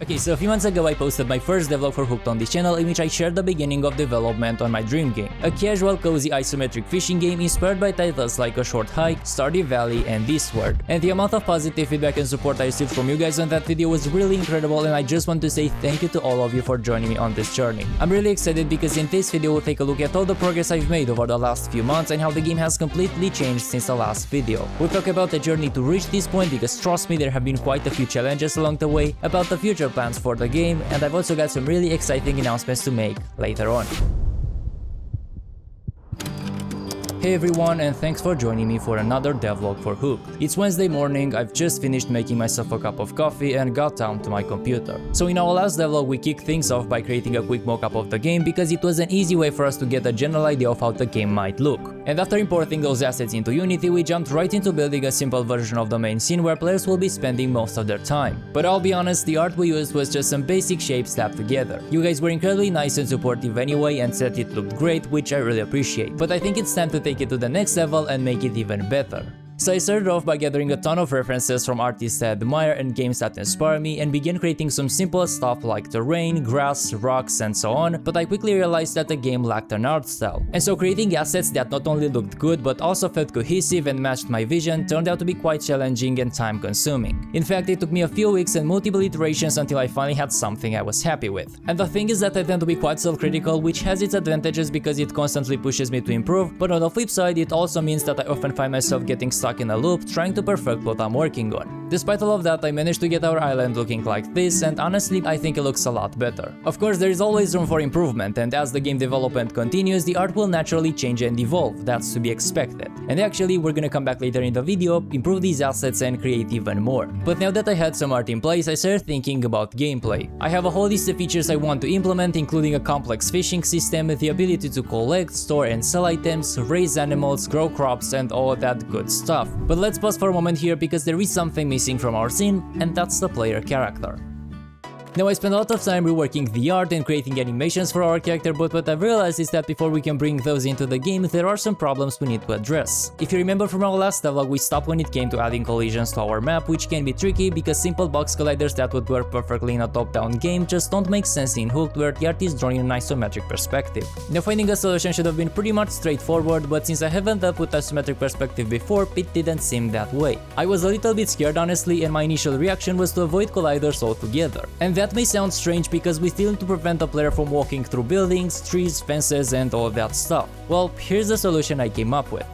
Okay, so a few months ago I posted my first devlog for Hooked on this channel in which I shared the beginning of development on my dream game. A casual, cozy isometric fishing game inspired by titles like A Short Hike, Stardew Valley, and Eastward. And the amount of positive feedback and support I received from you guys on that video was really incredible, and I just want to say thank you to all of you for joining me on this journey. I'm really excited because in this video we'll take a look at all the progress I've made over the last few months and how the game has completely changed since the last video. We'll talk about the journey to reach this point because trust me, there have been quite a few challenges along the way, about the future plans for the game, and I've also got some really exciting announcements to make later on. Hey everyone, and thanks for joining me for another devlog for Hooked. It's Wednesday morning, I've just finished making myself a cup of coffee and got down to my computer. So in our last devlog we kicked things off by creating a quick mockup of the game because it was an easy way for us to get a general idea of how the game might look. And after importing those assets into Unity, we jumped right into building a simple version of the main scene where players will be spending most of their time. But I'll be honest, the art we used was just some basic shapes slapped together. You guys were incredibly nice and supportive anyway and said it looked great, which I really appreciate. But I think it's time to take it to the next level and make it even better. So I started off by gathering a ton of references from artists I admire and games that inspire me and began creating some simple stuff like terrain, grass, rocks, and so on, but I quickly realized that the game lacked an art style. And so creating assets that not only looked good but also felt cohesive and matched my vision turned out to be quite challenging and time consuming. In fact, it took me a few weeks and multiple iterations until I finally had something I was happy with. And the thing is that I tend to be quite self-critical, which has its advantages because it constantly pushes me to improve, but on the flip side it also means that I often find myself getting stuck in a loop trying to perfect what I'm working on. Despite all of that, I managed to get our island looking like this, and honestly I think it looks a lot better. Of course, there is always room for improvement, and as the game development continues, the art will naturally change and evolve. That's to be expected. And actually, we're gonna come back later in the video, improve these assets and create even more. But now that I had some art in place, I started thinking about gameplay. I have a whole list of features I want to implement, including a complex fishing system, the ability to collect, store and sell items, raise animals, grow crops, and all that good stuff. But let's pause for a moment here because there is something missing from our scene, and that's the player character. Now I spent a lot of time reworking the art and creating animations for our character, but what I've realized is that before we can bring those into the game, there are some problems we need to address. If you remember from our last devlog, we stopped when it came to adding collisions to our map, which can be tricky because simple box colliders that would work perfectly in a top-down game just don't make sense in Hooked, where the art is drawn in an isometric perspective. Now finding a solution should have been pretty much straightforward, but since I haven't dealt with isometric perspective before, it didn't seem that way. I was a little bit scared honestly, and my initial reaction was to avoid colliders altogether. And that may sound strange because we still need to prevent the player from walking through buildings, trees, fences, and all that stuff. Well, here's the solution I came up with.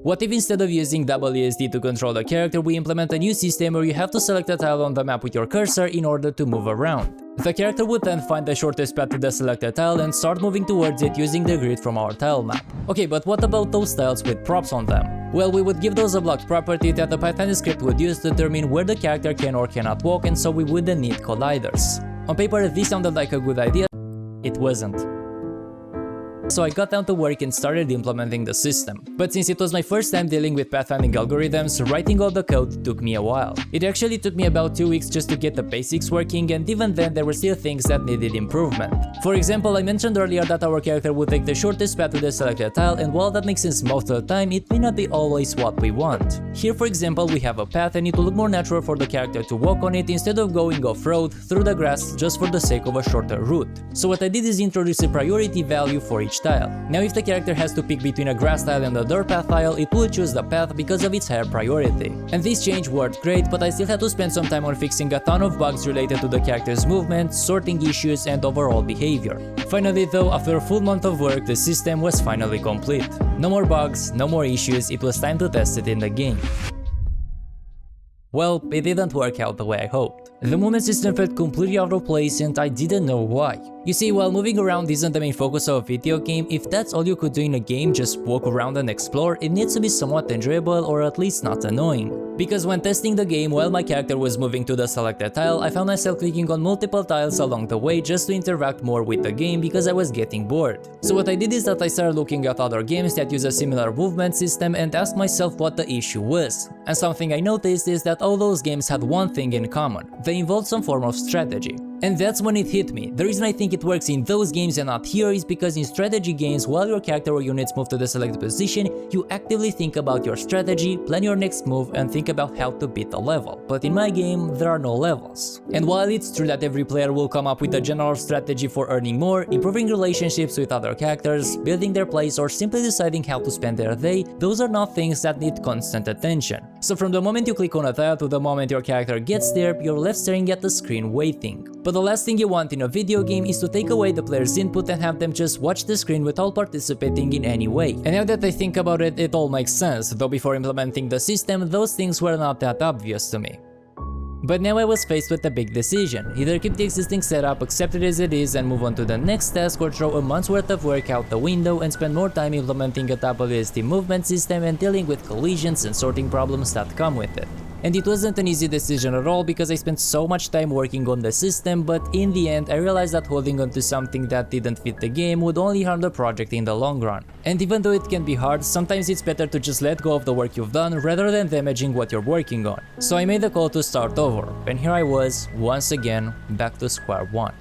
What if instead of using WASD to control the character, we implement a new system where you have to select a tile on the map with your cursor in order to move around? The character would then find the shortest path to the selected tile and start moving towards it using the grid from our tile map. Okay, but what about those tiles with props on them? Well, we would give those a blocked property that the Python script would use to determine where the character can or cannot walk, and so we wouldn't need colliders. On paper, this sounded like a good idea. It wasn't. So I got down to work and started implementing the system. But since it was my first time dealing with pathfinding algorithms, writing all the code took me a while. It actually took me about 2 weeks just to get the basics working, and even then there were still things that needed improvement. For example, I mentioned earlier that our character would take the shortest path to the selected tile, and while that makes sense most of the time, it may not be always what we want. Here for example, we have a path and it will look more natural for the character to walk on it instead of going off-road through the grass just for the sake of a shorter route. So what I did is introduce a priority value for each tile. Now if the character has to pick between a grass tile and a dirt path tile, it will choose the path because of its higher priority. And this change worked great, but I still had to spend some time on fixing a ton of bugs related to the character's movement, sorting issues, and overall behavior. Finally though, after a full month of work, the system was finally complete. No more bugs, no more issues, it was time to test it in the game. Well, it didn't work out the way I hoped. The movement system felt completely out of place and I didn't know why. You see, while moving around isn't the main focus of a video game, if that's all you could do in a game, just walk around and explore, it needs to be somewhat enjoyable or at least not annoying. Because when testing the game while my character was moving to the selected tile, I found myself clicking on multiple tiles along the way just to interact more with the game because I was getting bored. So what I did is that I started looking at other games that use a similar movement system and asked myself what the issue was. And something I noticed is that all those games had one thing in common. They involved some form of strategy. And that's when it hit me. The reason I think it works in those games and not here is because in strategy games, while your character or units move to the selected position, you actively think about your strategy, plan your next move, and think about how to beat the level. But in my game, there are no levels. And while it's true that every player will come up with a general strategy for earning more, improving relationships with other characters, building their place, or simply deciding how to spend their day, those are not things that need constant attention. So from the moment you click on a tile to the moment your character gets there, you're left staring at the screen waiting. But the last thing you want in a video game is to take away the player's input and have them just watch the screen without participating in any way. And now that I think about it, it all makes sense, though before implementing the system, those things were not that obvious to me. But now I was faced with a big decision: either keep the existing setup, accept it as it is, and move on to the next task, or throw a month's worth of work out the window and spend more time implementing a WSD movement system and dealing with collisions and sorting problems that come with it. And it wasn't an easy decision at all because I spent so much time working on the system, but in the end I realized that holding on to something that didn't fit the game would only harm the project in the long run. And even though it can be hard, sometimes it's better to just let go of the work you've done rather than damaging what you're working on. So I made the call to start over, and here I was, once again, back to square one.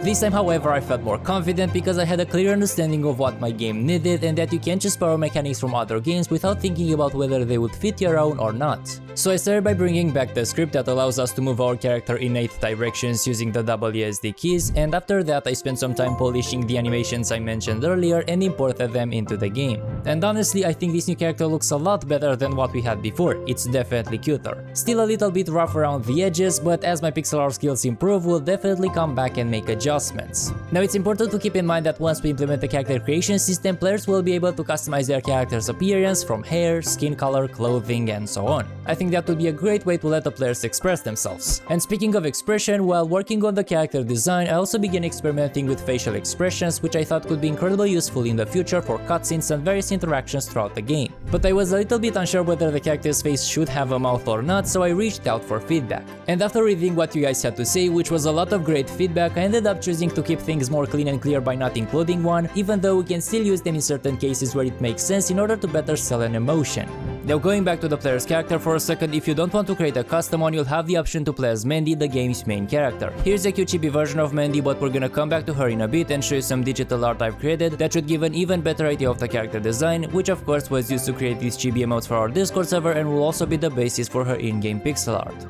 This time, however, I felt more confident because I had a clear understanding of what my game needed and that you can't just borrow mechanics from other games without thinking about whether they would fit your own or not. So I started by bringing back the script that allows us to move our character in 8 directions using the WSD keys, and after that I spent some time polishing the animations I mentioned earlier and imported them into the game. And honestly, I think this new character looks a lot better than what we had before. It's definitely cuter. Still a little bit rough around the edges, but as my pixel art skills improve, we'll definitely come back and make adjustments. Now it's important to keep in mind that once we implement the character creation system, players will be able to customize their character's appearance from hair, skin color, clothing, and so on. I think that would be a great way to let the players express themselves. And speaking of expression, while working on the character design, I also began experimenting with facial expressions, which I thought could be incredibly useful in the future for cutscenes and various interactions throughout the game. But I was a little bit unsure whether the character's face should have a mouth or not, so I reached out for feedback. And after reading what you guys had to say, which was a lot of great feedback, I ended up choosing to keep things more clean and clear by not including one, even though we can still use them in certain cases where it makes sense in order to better sell an emotion. Now going back to the player's character for a second, if you don't want to create a custom one, you'll have the option to play as Mandy, the game's main character. Here's a cute chibi version of Mandy, but we're gonna come back to her in a bit and show you some digital art I've created that should give an even better idea of the character design, which of course was used to create these chibi emotes for our Discord server and will also be the basis for her in-game pixel art.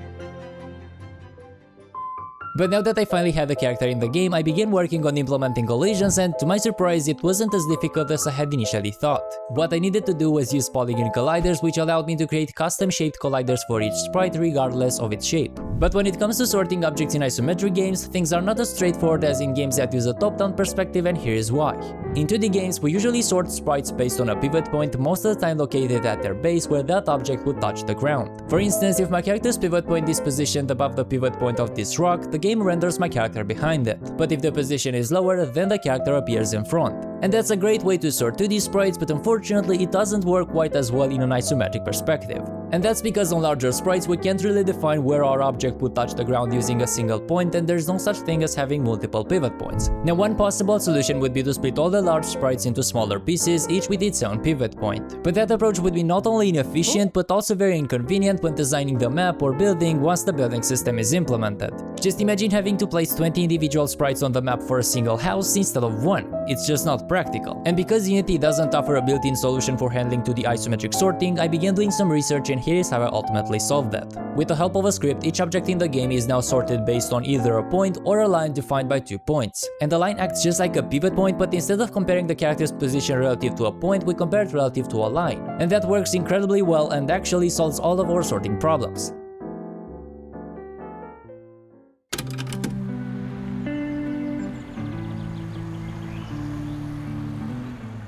But now that I finally had the character in the game, I began working on implementing collisions, and to my surprise it wasn't as difficult as I had initially thought. What I needed to do was use polygon colliders, which allowed me to create custom shaped colliders for each sprite regardless of its shape. But when it comes to sorting objects in isometric games, things are not as straightforward as in games that use a top-down perspective, and here's why. In 2D games, we usually sort sprites based on a pivot point, most of the time located at their base where that object would touch the ground. For instance, if my character's pivot point is positioned above the pivot point of this rock, the game renders my character behind it. But if the position is lower, then the character appears in front. And that's a great way to sort 2D sprites, but unfortunately it doesn't work quite as well in an isometric perspective. And that's because on larger sprites we can't really define where our object would touch the ground using a single point, and there's no such thing as having multiple pivot points. Now one possible solution would be to split all the large sprites into smaller pieces, each with its own pivot point. But that approach would be not only inefficient, but also very inconvenient when designing the map or building once the building system is implemented. Just imagine having to place 20 individual sprites on the map for a single house instead of one. It's just not practical. And because Unity doesn't offer a built-in solution for handling 2D isometric sorting, I began doing some research, and here is how I ultimately solved that. With the help of a script, each object in the game is now sorted based on either a point or a line defined by 2 points. And the line acts just like a pivot point, but instead of comparing the character's position relative to a point, we compare it relative to a line. And that works incredibly well and actually solves all of our sorting problems.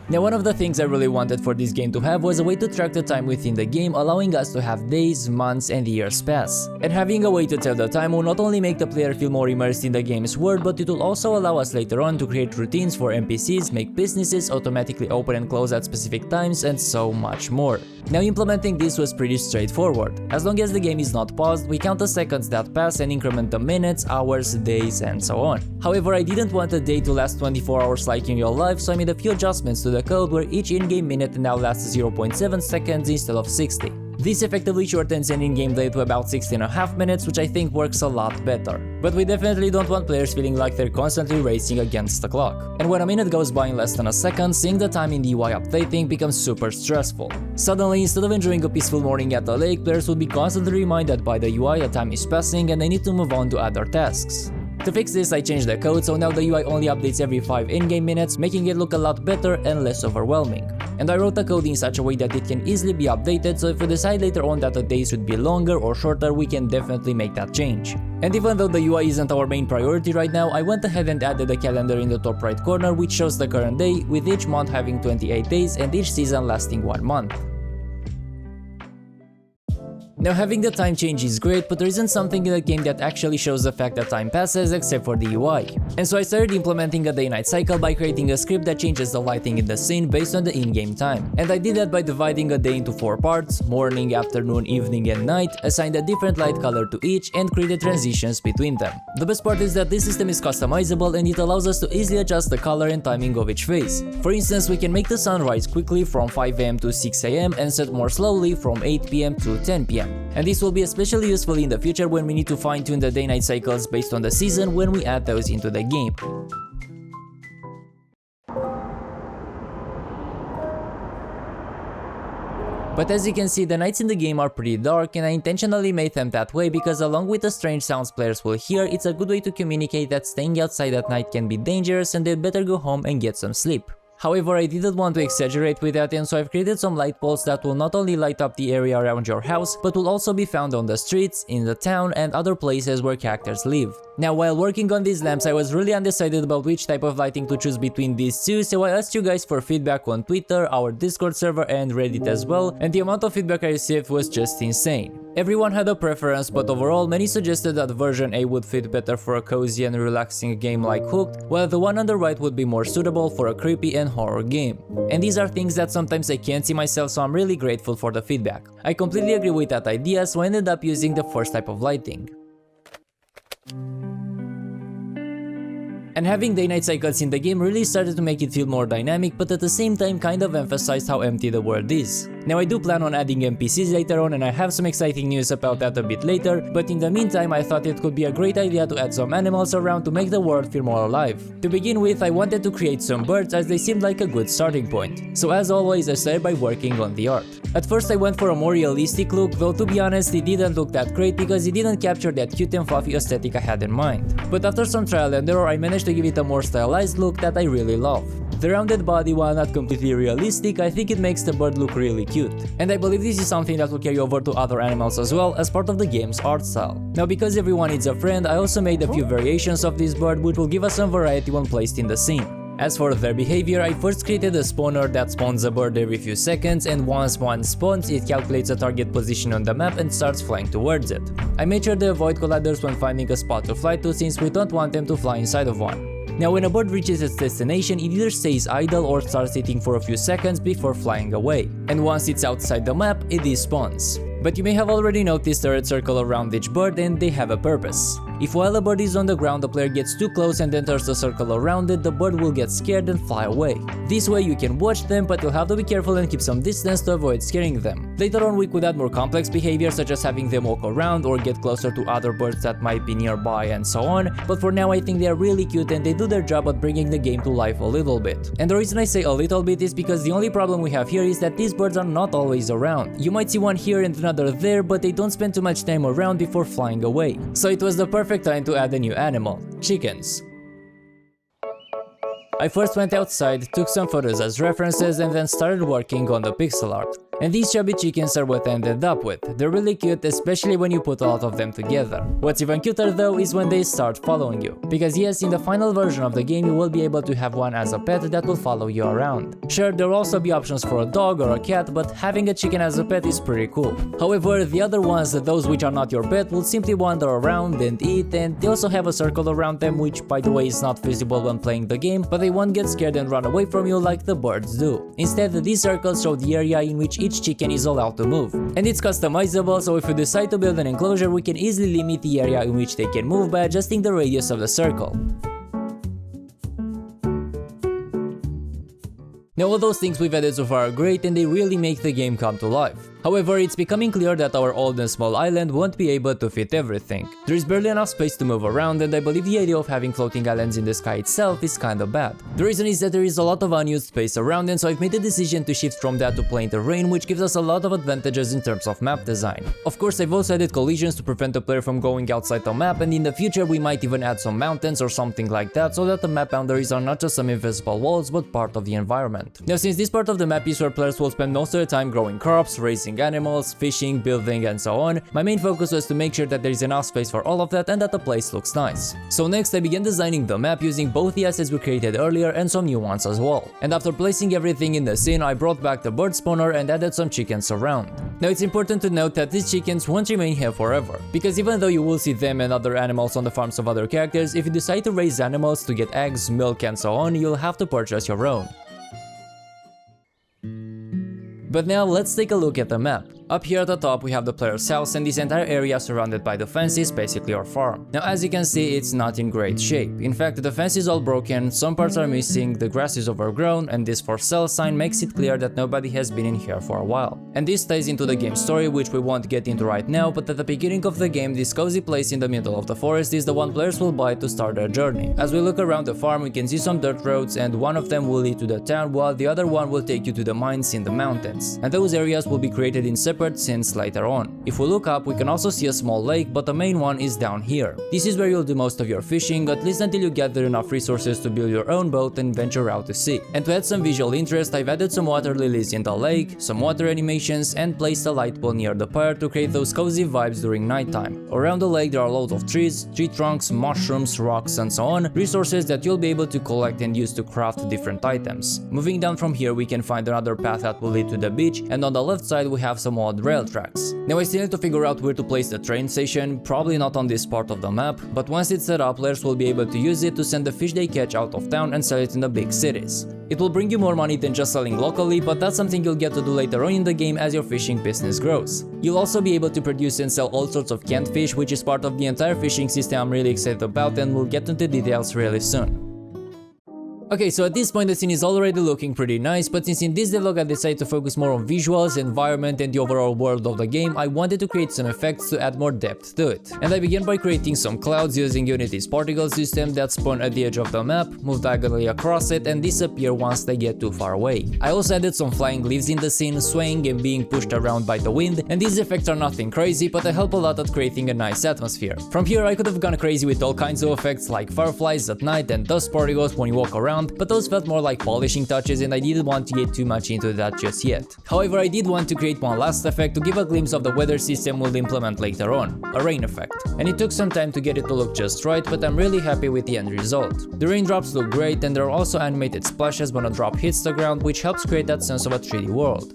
Now one of the things I really wanted for this game to have was a way to track the time within the game, allowing us to have days, months, and years pass. And having a way to tell the time will not only make the player feel more immersed in the game's world, but it will also allow us later on to create routines for NPCs, make businesses automatically open and close at specific times, and so much more. Now implementing this was pretty straightforward. As long as the game is not paused, we count the seconds that pass and increment the minutes, hours, days, and so on. However, I didn't want a day to last 24 hours like in real life, so I made a few adjustments to the the code where each in-game minute now lasts 0.7 seconds instead of 60. This effectively shortens an in-game delay to about 16.5 minutes, which I think works a lot better. But we definitely don't want players feeling like they're constantly racing against the clock. And when a minute goes by in less than a second, seeing the time in the UI updating becomes super stressful. Suddenly, instead of enjoying a peaceful morning at the lake, players will be constantly reminded by the UI that time is passing and they need to move on to other tasks. To fix this, I changed the code, so now the UI only updates every 5 in-game minutes, making it look a lot better and less overwhelming. And I wrote the code in such a way that it can easily be updated, so if we decide later on that the days should be longer or shorter, we can definitely make that change. And even though the UI isn't our main priority right now, I went ahead and added a calendar in the top right corner which shows the current day, with each month having 28 days and each season lasting 1 month. Now, having the time change is great, but there isn't something in the game that actually shows the fact that time passes except for the UI. And so I started implementing a day-night cycle by creating a script that changes the lighting in the scene based on the in-game time. And I did that by dividing a day into 4 parts: morning, afternoon, evening and night, assigned a different light color to each and created transitions between them. The best part is that this system is customizable and it allows us to easily adjust the color and timing of each phase. For instance, we can make the sun rise quickly from 5 AM to 6 AM and set more slowly from 8 PM to 10 PM. And this will be especially useful in the future when we need to fine-tune the day-night cycles based on the season when we add those into the game. But as you can see, the nights in the game are pretty dark, and I intentionally made them that way because along with the strange sounds players will hear, it's a good way to communicate that staying outside at night can be dangerous and they'd better go home and get some sleep. However, I didn't want to exaggerate with that, and so I've created some light poles that will not only light up the area around your house, but will also be found on the streets, in the town, and other places where characters live. Now, while working on these lamps, I was really undecided about which type of lighting to choose between these two, so I asked you guys for feedback on Twitter, our Discord server, and Reddit as well, and the amount of feedback I received was just insane. Everyone had a preference, but overall, many suggested that version A would fit better for a cozy and relaxing game like Hooked, while the one on the right would be more suitable for a creepy and horror game. And these are things that sometimes I can't see myself, so I'm really grateful for the feedback. I completely agree with that idea, so I ended up using the first type of lighting. And having day-night cycles in the game really started to make it feel more dynamic, but at the same time kind of emphasized how empty the world is. Now, I do plan on adding NPCs later on, and I have some exciting news about that a bit later, but in the meantime I thought it could be a great idea to add some animals around to make the world feel more alive. To begin with, I wanted to create some birds as they seemed like a good starting point. So as always, I started by working on the art. At first I went for a more realistic look, though to be honest it didn't look that great because it didn't capture that cute and fluffy aesthetic I had in mind. But after some trial and error I managed to give it a more stylized look that I really love. The rounded body, while not completely realistic, I think it makes the bird look really cute. And I believe this is something that will carry over to other animals as well as part of the game's art style. Now, because everyone needs a friend, I also made a few variations of this bird which will give us some variety when placed in the scene. As for their behavior, I first created a spawner that spawns a bird every few seconds, and once one spawns, it calculates a target position on the map and starts flying towards it. I made sure they avoid colliders when finding a spot to fly to, since we don't want them to fly inside of one. Now, when a bird reaches its destination, it either stays idle or starts sitting for a few seconds before flying away. And once it's outside the map, it despawns. But you may have already noticed a red circle around each bird, and they have a purpose. If while a bird is on the ground the player gets too close and enters the circle around it, the bird will get scared and fly away. This way you can watch them, but you'll have to be careful and keep some distance to avoid scaring them. Later on we could add more complex behavior, such as having them walk around or get closer to other birds that might be nearby and so on, but for now I think they are really cute and they do their job at bringing the game to life a little bit. And the reason I say a little bit is because the only problem we have here is that these birds are not always around. You might see one here and another there, but they don't spend too much time around before flying away. So it was the perfect time to add a new animal: chickens. I first went outside, took some photos as references, and then started working on the pixel art. And these chubby chickens are what I ended up with. They're really cute, especially when you put a lot of them together. What's even cuter though is when they start following you. Because yes, in the final version of the game you will be able to have one as a pet that will follow you around. Sure, there will also be options for a dog or a cat, but having a chicken as a pet is pretty cool. However, the other ones, those which are not your pet, will simply wander around and eat, and they also have a circle around them, which by the way is not visible when playing the game, but they won't get scared and run away from you like the birds do. Instead, these circles show the area in which each chicken is allowed to move. And it's customizable, so if you decide to build an enclosure, we can easily limit the area in which they can move by adjusting the radius of the circle. Now all those things we've added so far are great and they really make the game come to life. However, it's becoming clear that our old and small island won't be able to fit everything. There is barely enough space to move around, and I believe the idea of having floating islands in the sky itself is kinda bad. The reason is that there is a lot of unused space around, and so I've made the decision to shift from that to plain terrain, which gives us a lot of advantages in terms of map design. Of course, I've also added collisions to prevent the player from going outside the map, and in the future we might even add some mountains or something like that, so that the map boundaries are not just some invisible walls, but part of the environment. Now, since this part of the map is where players will spend most of the time growing crops, raising animals, fishing, building, and so on, my main focus was to make sure that there is enough space for all of that and that the place looks nice. So next I began designing the map using both the assets we created earlier and some new ones as well. And after placing everything in the scene, I brought back the bird spawner and added some chickens around. Now it's important to note that these chickens won't remain here forever, because even though you will see them and other animals on the farms of other characters, if you decide to raise animals to get eggs, milk, and so on, you'll have to purchase your own. But now let's take a look at the map. Up here at the top we have the player's house, and this entire area surrounded by the fence is basically our farm. Now as you can see, it's not in great shape. In fact, the fence is all broken, some parts are missing, the grass is overgrown, and this for sale sign makes it clear that nobody has been in here for a while. And this ties into the game story, which we won't get into right now, but at the beginning of the game, this cozy place in the middle of the forest is the one players will buy to start their journey. As we look around the farm, we can see some dirt roads, and one of them will lead to the town, while the other one will take you to the mines in the mountains. And those areas will be created in separate scenes later on. If we look up, we can also see a small lake, but the main one is down here. This is where you'll do most of your fishing, at least until you gather enough resources to build your own boat and venture out to sea. And to add some visual interest, I've added some water lilies in the lake, some water animations, and placed a light pole near the pyre to create those cozy vibes during nighttime. Around the lake there are loads of trees, tree trunks, mushrooms, rocks, and so on, resources that you'll be able to collect and use to craft different items. Moving down from here, we can find another path that will lead to the beach, and on the left side we have some odd rail tracks. Now I still need to figure out where to place the train station, probably not on this part of the map, but once it's set up, players will be able to use it to send the fish they catch out of town and sell it in the big cities. It will bring you more money than just selling locally, but that's something you'll get to do later on in the game as your fishing business grows. You'll also be able to produce and sell all sorts of canned fish, which is part of the entire fishing system I'm really excited about, and we'll get into details really soon. Okay, so at this point the scene is already looking pretty nice, but since in this devlog I decided to focus more on visuals, environment, and the overall world of the game, I wanted to create some effects to add more depth to it. And I began by creating some clouds using Unity's particle system that spawn at the edge of the map, move diagonally across it, and disappear once they get too far away. I also added some flying leaves in the scene, swaying and being pushed around by the wind, and these effects are nothing crazy, but they help a lot at creating a nice atmosphere. From here I could have gone crazy with all kinds of effects like fireflies at night and dust particles when you walk around, but those felt more like polishing touches and I didn't want to get too much into that just yet. However, I did want to create one last effect to give a glimpse of the weather system we'll implement later on, a rain effect. And it took some time to get it to look just right, but I'm really happy with the end result. The raindrops look great, and there are also animated splashes when a drop hits the ground, which helps create that sense of a 3D world.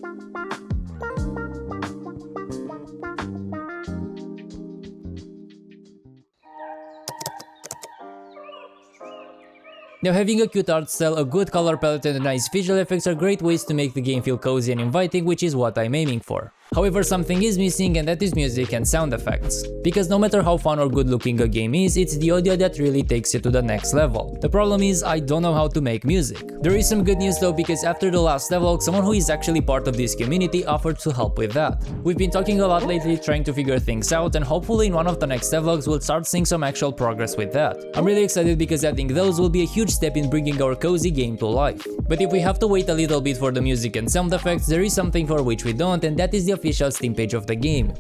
Now, having a cute art style, a good color palette, and nice visual effects are great ways to make the game feel cozy and inviting, which is what I'm aiming for. However, something is missing, and that is music and sound effects. Because no matter how fun or good looking a game is, it's the audio that really takes it to the next level. The problem is, I don't know how to make music. There is some good news though, because after the last devlog, someone who is actually part of this community offered to help with that. We've been talking a lot lately trying to figure things out, and hopefully in one of the next devlogs we'll start seeing some actual progress with that. I'm really excited because adding those will be a huge step in bringing our cozy game to life. But if we have to wait a little bit for the music and sound effects, there is something for which we don't, and that is the official Steam page of the game.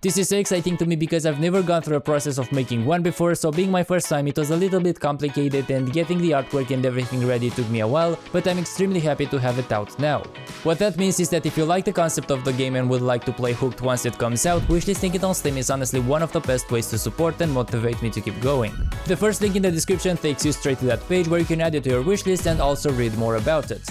This is so exciting to me because I've never gone through a process of making one before, so being my first time it was a little bit complicated and getting the artwork and everything ready took me a while, but I'm extremely happy to have it out now. What that means is that if you like the concept of the game and would like to play Hooked once it comes out, wishlisting it on Steam is honestly one of the best ways to support and motivate me to keep going. The first link in the description takes you straight to that page where you can add it to your wishlist and also read more about it.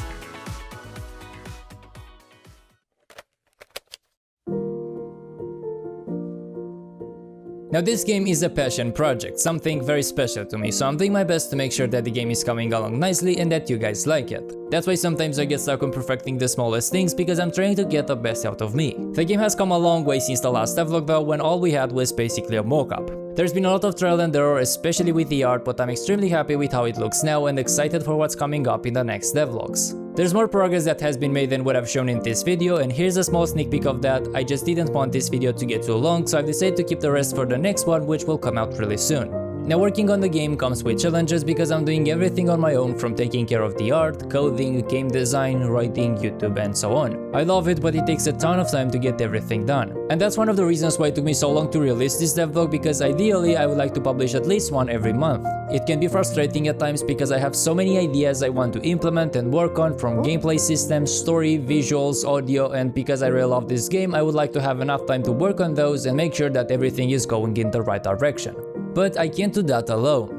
Now this game is a passion project, something very special to me, so I'm doing my best to make sure that the game is coming along nicely and that you guys like it. That's why sometimes I get stuck on perfecting the smallest things, because I'm trying to get the best out of me. The game has come a long way since the last devlog though, when all we had was basically a mock-up. There's been a lot of trial and error, especially with the art, but I'm extremely happy with how it looks now and excited for what's coming up in the next devlogs. There's more progress that has been made than what I've shown in this video, and here's a small sneak peek of that. I just didn't want this video to get too long, so I've decided to keep the rest for the next one, which will come out really soon. Now, working on the game comes with challenges because I'm doing everything on my own, from taking care of the art, coding, game design, writing, YouTube, and so on. I love it, but it takes a ton of time to get everything done. And that's one of the reasons why it took me so long to release this devlog, because ideally I would like to publish at least one every month. It can be frustrating at times because I have so many ideas I want to implement and work on, from gameplay systems, story, visuals, audio, and because I really love this game, I would like to have enough time to work on those and make sure that everything is going in the right direction. But I can't do that alone.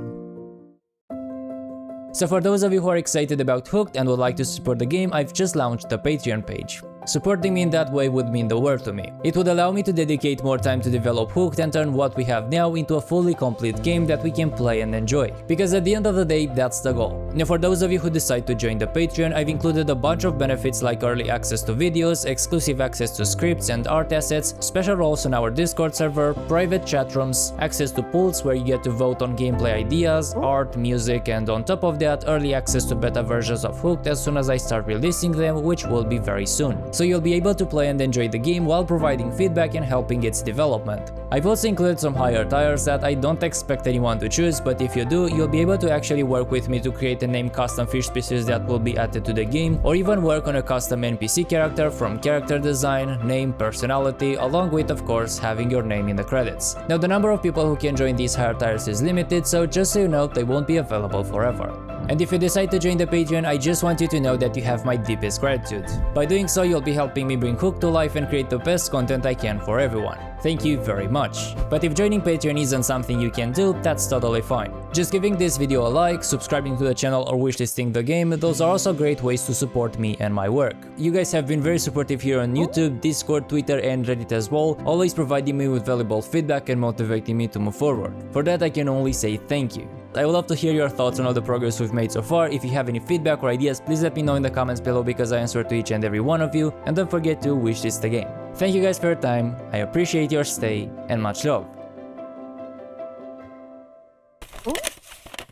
So for those of you who are excited about Hooked and would like to support the game, I've just launched the Patreon page. Supporting me in that way would mean the world to me. It would allow me to dedicate more time to develop Hooked and turn what we have now into a fully complete game that we can play and enjoy. Because at the end of the day, that's the goal. Now, for those of you who decide to join the Patreon, I've included a bunch of benefits like early access to videos, exclusive access to scripts and art assets, special roles on our Discord server, private chat rooms, access to polls where you get to vote on gameplay ideas, art, music, and on top of that, early access to beta versions of Hooked as soon as I start releasing them, which will be very soon. So you'll be able to play and enjoy the game while providing feedback and helping its development. I've also included some higher tiers that I don't expect anyone to choose, but if you do, you'll be able to actually work with me to create and name custom fish species that will be added to the game, or even work on a custom NPC character, from character design, name, personality, along with, of course, having your name in the credits. Now, the number of people who can join these higher tiers is limited, so just so you know, they won't be available forever. And if you decide to join the Patreon, I just want you to know that you have my deepest gratitude. By doing so, you'll be helping me bring Hooked to life and create the best content I can for everyone. Thank you very much. But if joining Patreon isn't something you can do, that's totally fine. Just giving this video a like, subscribing to the channel, or wishlisting the game, those are also great ways to support me and my work. You guys have been very supportive here on YouTube, Discord, Twitter, and Reddit as well, always providing me with valuable feedback and motivating me to move forward. For that, I can only say thank you. I would love to hear your thoughts on all the progress we've made so far. If you have any feedback or ideas, please let me know in the comments below, because I answer to each and every one of you, and don't forget to wishlist the game. Thank you guys for your time, I appreciate your stay, and much love.